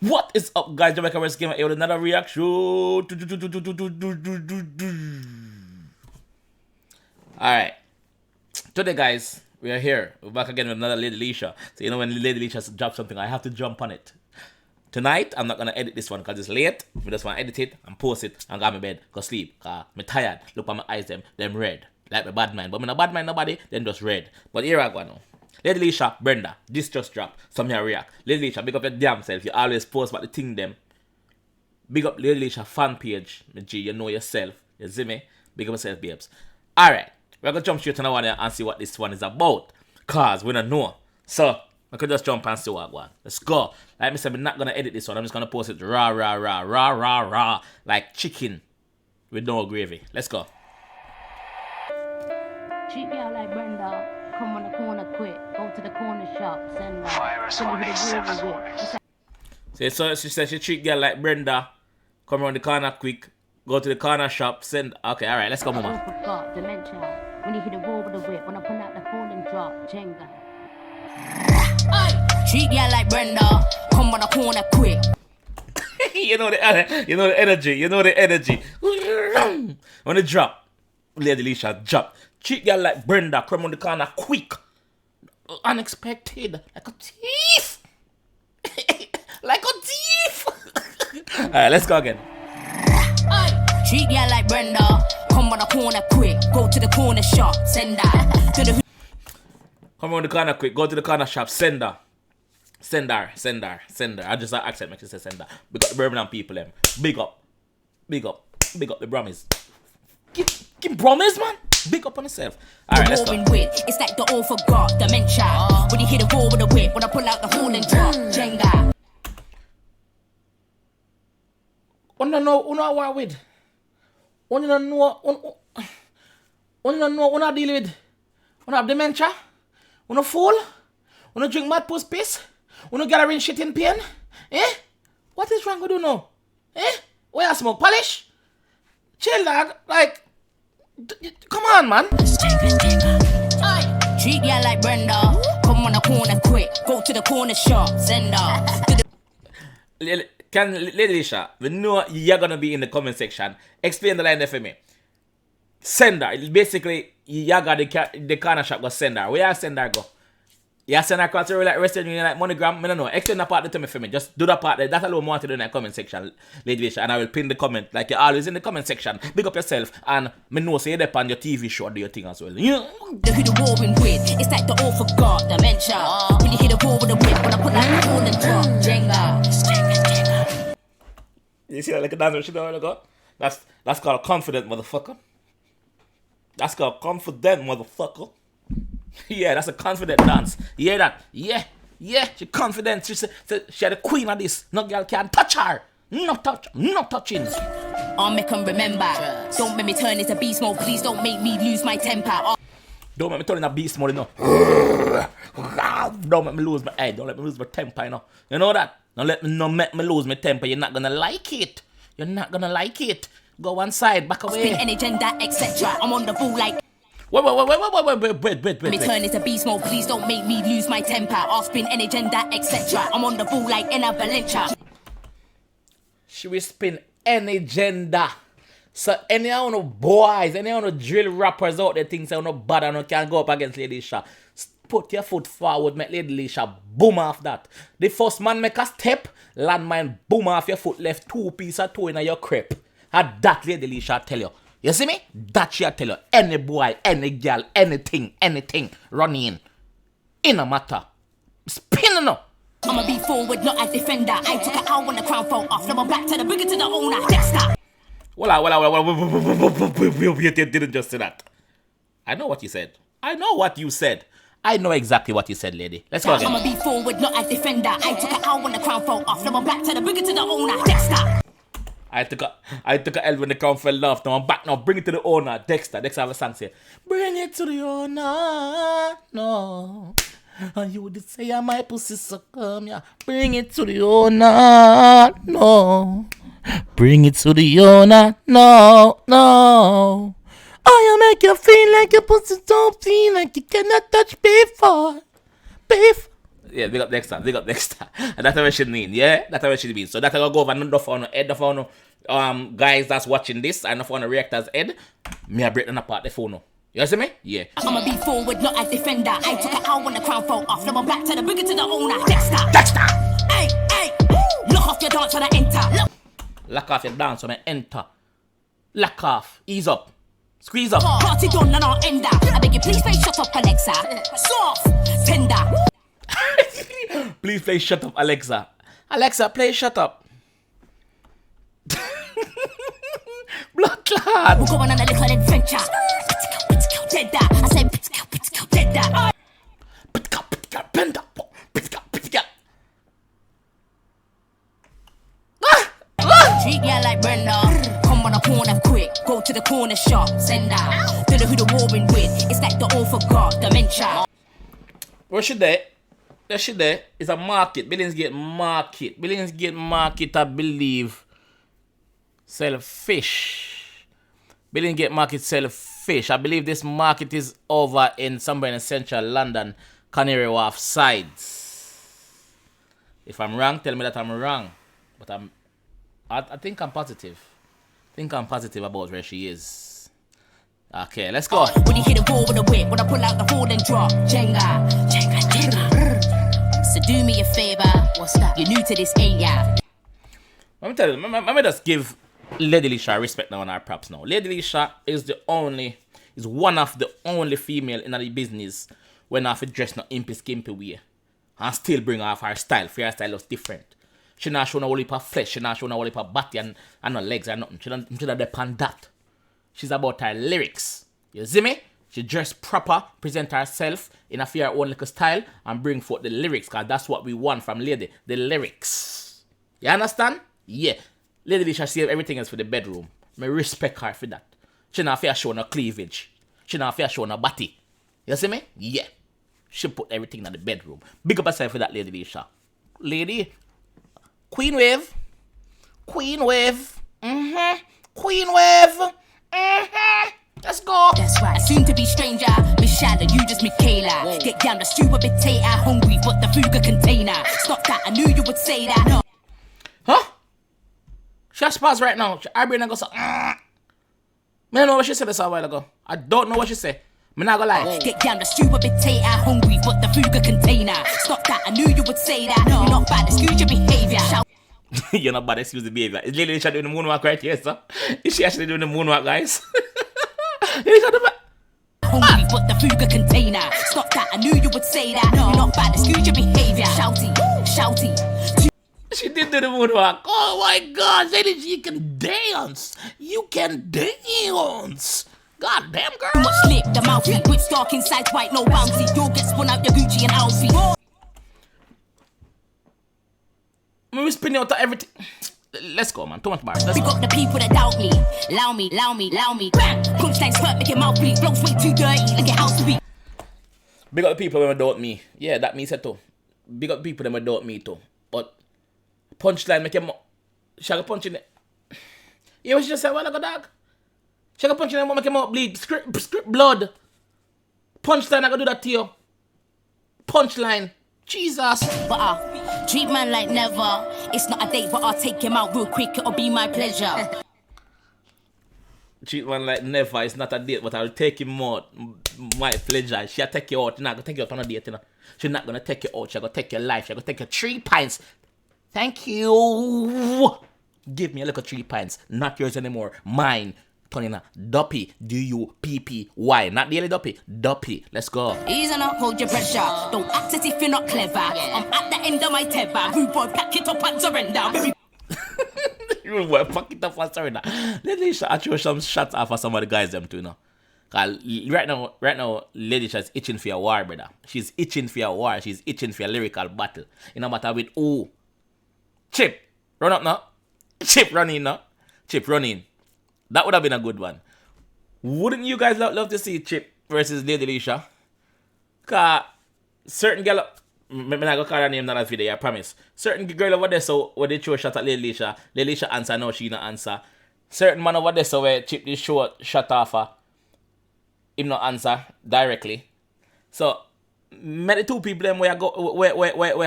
What is up, guys? JAMAICA'S game with another reaction. Alright. Today, guys, we are here. We're back again with another Lady Leshurr. So, you know, when Lady Leshurr drops something, I have to jump on it. Tonight, I'm not going to edit this one because it's late. If you just want to edit it and post it and go to my bed, go sleep. Because I'm tired. Look at my eyes, them red. Like my bad mind. But I'm not bad mind nobody, them just red. But here I go now. Lady Leshurr, Brenda, this just dropped. Some here react. Lady Leshurr, big up your damn self. You always post about the thing them. Big up Lady Leshurr fan page. G, you know yourself. You see me? Big up yourself, babes. Alright. We're going to jump straight to the one and see what this one is about. Cause we don't know. So, I could just jump and see what one. Let's go. Like I said, I'm not going to edit this one. I'm just going to post it raw. Like chicken with no gravy. Let's go. Treat me out like Brenda. Come on the corner quick. Go to the corner shop. Send So she said she treat girl like Brenda. Come around the corner quick. Go to the corner shop. Send. Okay, alright, let's go, mama. Forgot dementia. When you hit the wall with the whip. When I pull out the phone and drop. Jenga. Treat girl like Brenda. Come on the corner quick. you know the energy. You know the energy. When it drop, Lady Leshurr drop. Treat girl like Brenda, come on the corner quick. Unexpected. Like a thief. Like a thief. Alright, let's go again. Treat girl like Brenda. Come on the corner quick. Go to the corner shop. Send that. To the Come on the corner quick. Go to the corner shop. Send her. Send her. I just accent makes it say send her. Big up the Birmingham people them. Big up the Brummies. Give Brummies, man. Big up on yourself. Alright, let's go. It's like the all forgot dementia. When you hit the wall with a whip, when I pull out the horn and drop Jenga. Uno what with? Uno deal with? Uno have dementia? Uno fool? Uno drink mad puss piss? Uno gathering shit in pain? Eh? What is wrong with you now? Eh? Where you smoke polish? Chill, dog. Like, come on, man. Treat girl like Brenda. Come on the corner quick. Go to the corner shop. Send her. Can Lady Leshurr, we know you're gonna be in the comment section. Explain the line there for me. Send her. Basically, you got the corner shop go send her. Where you send her go? You send her across the road like Western Union like MoneyGram? I don't know. Explain that part to me for me. Just do that part there. That alone I want to do in the comment section, Lady Leshurr, and I will pin the comment like you're always in the comment section. Big up yourself, and me know say you're there on your TV show, do your thing as well. Yeah. The who the warring with. It's like the all forgot dementia. When you hit the wall with a whip, when I put out the horn and drop Jenga. You see that like a dance shit over there? That's called a confident motherfucker. That's called confident motherfucker. Yeah, that's a confident dance. You hear that? Yeah. She confident. She said she had the queen of this. No girl can touch her. No touching. I'll make them remember. Don't make me turn into beast mode. Please don't make me lose my temper. Don't make me turn into beast mode, you know. Don't make me lose my head. Don't let me lose my temper, you know. You know that? Don't make me lose my temper. You're not gonna like it. You're not gonna like it. Go one side, back away. Spin any gender, etc. I'm on the ball like. Wait. Me turn into beast mode. Please don't make me lose my temper. I'll spin any gender, etc. I'm on the ball like Enna Valencia. She will spin any gender. So any of the boys, any of the drill rappers out there think say no bad and no can go up against Lady Leshurr. Put your foot forward, make Lady Leshurr boom off that. The first man make a step, landmine boom off your foot left, 2 pieces of toe in your crepe. And that Lady Leshurr tell you. You see me? That she'll tell you. Any boy, any girl, anything, run in. In a matter. Spin no. I'ma be forward, not a defender. I took it out when the crown fell off. Now I'm back to the bigger to the owner. Dexter. You didn't just say that. I know what you said. I know exactly what you said, lady. Let's go again. I'ma be forward, not a defender. I took it out when the crown fell off. Now I'm back to the bigger to the owner. Dexter. I took a L when the crown fell off. Now I'm back now. Bring it to the owner. Dexter have a song say, bring it to the owner. No. And you would say, yeah, my pussy so come, yeah. Bring it to the owner. No. Bring it to the owner. No. I make you feel like your pussy don't feel like you cannot touch before. Yeah, big up Dexter, big up Dexter. And that's what she mean, yeah? That's what she mean. So that's gonna go over and for head for guys that's watching this and for reactors head. Me I break them apart the phone. You see me? Yeah. I'ma be forward, not a defender. I took it out when the crown fell off. Now I'm back to the bigger to the owner. Dexter! Hey, hey! Lock off your dance when I enter. Lock off your dance when I enter. Lock off. Ease up. Squeeze up. Party done and I'll end that. I beg you, please play Shut Up Alexa. Soft, tender. Please play Shut Up Alexa. Alexa, play Shut Up. Blood clot. We're going on a little adventure. Dead that. I said dead that. Brenda. Treat ya like Brenda. Come on the corner quick. Go to the corner shop. Send out. Don't know who the warring with. It's like the all forgot dementia. Where should they? There should there is a market. Billingsgate market. Billingsgate market, I believe, sell fish. Billingsgate market sell fish. I believe this market is over in somewhere in central London, Canary Wharf sides. If I'm wrong, tell me that I'm wrong. But I think I'm positive. I think I'm positive about where she is. Okay, let's go. When you hit a ball with a whip, when I pull out the ball and drop. Jenga. So do me a favor. What's that? You're new to this, ain't ya? Let me tell you, let me just give Lady Leshurr respect now on our props now. Lady Leshurr is one of the only female in the business when I dress not impy skimpy way. And still bring off her style. For her style looks different. She not show no whole heap of flesh, she not show no whole heap of body and no legs or nothing. She don't depend that. She's about her lyrics. You see me? She dress proper, present herself in a fair own little style and bring forth the lyrics, because that's what we want from Lady, the lyrics. You understand? Yeah. Lady Leshurr save everything else for the bedroom. I respect her for that. She not fair show no cleavage. She not fair show no body. You see me? Yeah. She put everything in the bedroom. Big up herself for that, Lady Leshurr. Lady, Queen Wave. Queen Wave. Queen Wave. Let's go. That's right. Soon to be stranger. Miss Shadow, you just Michaela. Get down the stew a potato. Hungry, but the Fuga container. Stop that. I knew you would say that. No. Huh? She has pause right now. Her brain goes. I don't know what she said this a while ago. I don't know what she said. I'm not gonna lie. Get down the stew a potato. Hungry, but the Fuga container. Stop that. I knew you would say that. No. You're not bad. Excuse your behavior. You're not bad. Excuse the behavior. Is Lady Leshurr doing the moonwalk right here, sir? Is she actually doing the moonwalk, guys? Hungry, but the Fuga container. Stop that. I knew you would say that. No. You're not bad. Excuse your behavior. Shouty. She did do the moonwalk. Oh my God, Lady, you can dance. You can dance. God damn, girl. Too much slip, the mouth feet. Whip dark inside, white, no bouncy. You'll get spun out your Gucci and outfit. We spin out everything. Let's go, man. Too much bars. We got the people that doubt me. Allow me. Bang. Punchline spurt, make your mouth bleed. Blows way too dirty, like your house to be. Big up the people that doubt me. Yeah, that me said too. Big up the people that doubt me too. But punchline make your mouth. Shall I punch in it? You know what she just said a while ago, dog? Shall I punch in it, make your mouth bleed. Script blood. Punchline, I gonna do that to you. Punchline. Jesus. But treat man like never. It's not a date, but I'll take him out real quick. It'll be my pleasure. Treat man like never. It's not a date, but I'll take him out. My pleasure. She'll take you out. She's not gonna take you out on a date, you know. She's not gonna take you out. She's gonna take your life. She's gonna take you 3 pints. Thank you. Give me a little 3 pints. Not yours anymore. Mine. Tonina, Duppy, D-U-P-P-Y. Not daily Duppy, Duppy. Let's go. Easy now, hold your pressure. Don't act as if you're not clever. I'm at the end of my tether. Rude boy, pack it up and surrender. Rude boy, pack it up and surrender. Lady Leshurr, I throw some shots off of some of the guys them too, you know. Cause right now, Lady Leshurr is itching for a war, brother. She's itching for a war. She's itching for a lyrical battle. You know matter with who? Chip, run up now. Chip, run in now. Chip, run in. That would have been a good one. Wouldn't you guys love to see Chip versus Lady Leshurr? Cause certain girl, I'm not gonna call her name in that video, I promise. Certain girl over there, so where they throw a shot at Lady Leshurr answer, no, she not answer. Certain man over there, so where Chip they show shot off her, him not answer directly. So Met the two people them where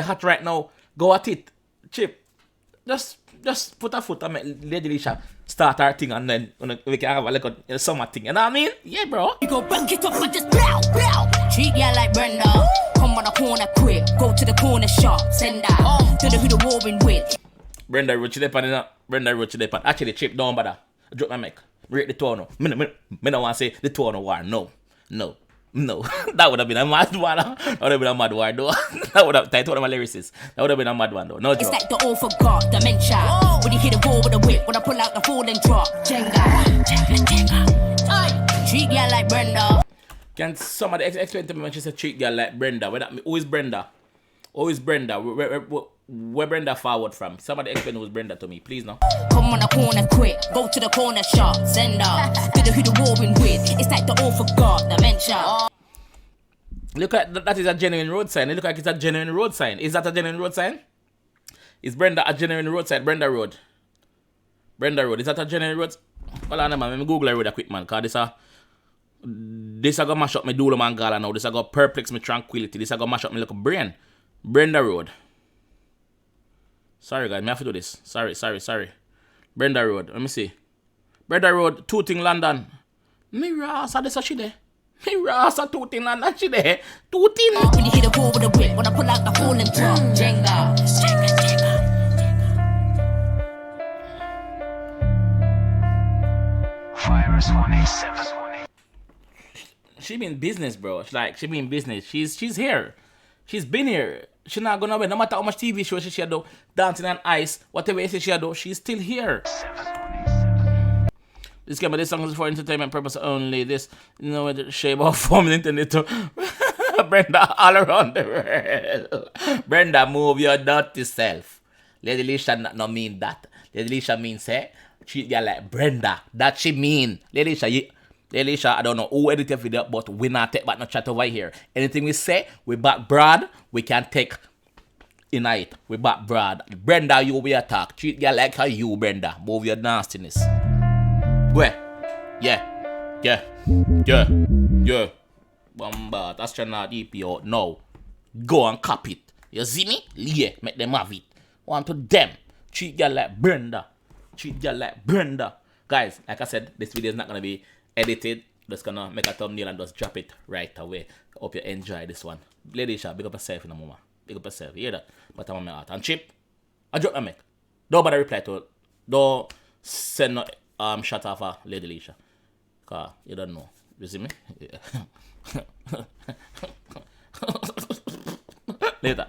hot right now. Go at it. Chip. Just put a foot and make Lady Lisha start her thing and then we can have a like a summer thing. You know what I mean? Yeah, bro. You go back it up and just blow, blow. Treat ya like Brenda. Come on the corner quick. Go to the corner shop. Send out. To the who the warring with. Brenda wrote you pan. Brenda wrote you pan. Actually, Chip, don't bother. Drop my mic. Rate the tone. Me don't want to say the tone war. No. That would have been a mad one. That would have been a mad one, though. That would have tied one of my lyricists. That would have been a mad one, though. No joke. It's like the all forgot dementia. When you hit the wall with a whip, when I pull out the fall and drop. Jenga. Treat ya like Brenda. Can somebody explain to me when she said treat girl like Brenda? Who is Brenda? Who is Brenda? Where Brenda forward from? Somebody explain who's Brenda to me, please now. Come on the corner quick. Go to the corner shop. Send up. To the who the warring with. It's like the all forgot dementia. Look at that is a genuine road sign. It look like it's a genuine road sign. Is that a genuine road sign? Is Brenda a genuine road sign? Brenda Road. Brenda Road. Is that a genuine road? Well, I know, man. Let me Google a road quick, man. Cause this a go mash up my doula man gala now. This a go perplex my tranquility. This a go mash up my little brain. Brenda Road. Sorry guys, I have to do this. Sorry. Brenda Road. Let me see. Brenda Road, Tooting, London. Me rasa this a she there. Me rasa Tooting, London she there. Tooting. When you hit the wall with a whip, when I pull out the fall and drop. Jenga. Virus 187. She been business, bro. She been business. She's here. She's been here. She's not gonna win. No matter how much TV show she do, Dancing on Ice, whatever she do, she's still here. This game, this song is for entertainment purpose only. This, the shape of form internet to Brenda all around the world. Brenda, move your dirty self. Lady Lisha not mean that. Lady Lisha mean say treat you like Brenda. That she mean. Lady Lisha, I don't know who edited video, but we not take back no chat over here. Anything we say, we back broad, we can take in it. We back broad. Brenda, you be attack. Treat you like how you, Brenda. Move your nastiness. Where? Yeah. Bombard, astronaut EPO. No. Go and cop it. You see me? Yeah, make them have it. Want to them. Treat you like Brenda. Guys, like I said, this video is not gonna be edited. Just gonna make a thumbnail and just drop it right away. Hope you enjoy this one. Lady Lisha, big up yourself in a moment. Big up yourself. You hear that? But I'm on my heart. And Chip, I drop my mic. Don't bother reply to it. Don't send no shut off a Lady Lisha. Cause you don't know. You see me? Yeah. Later.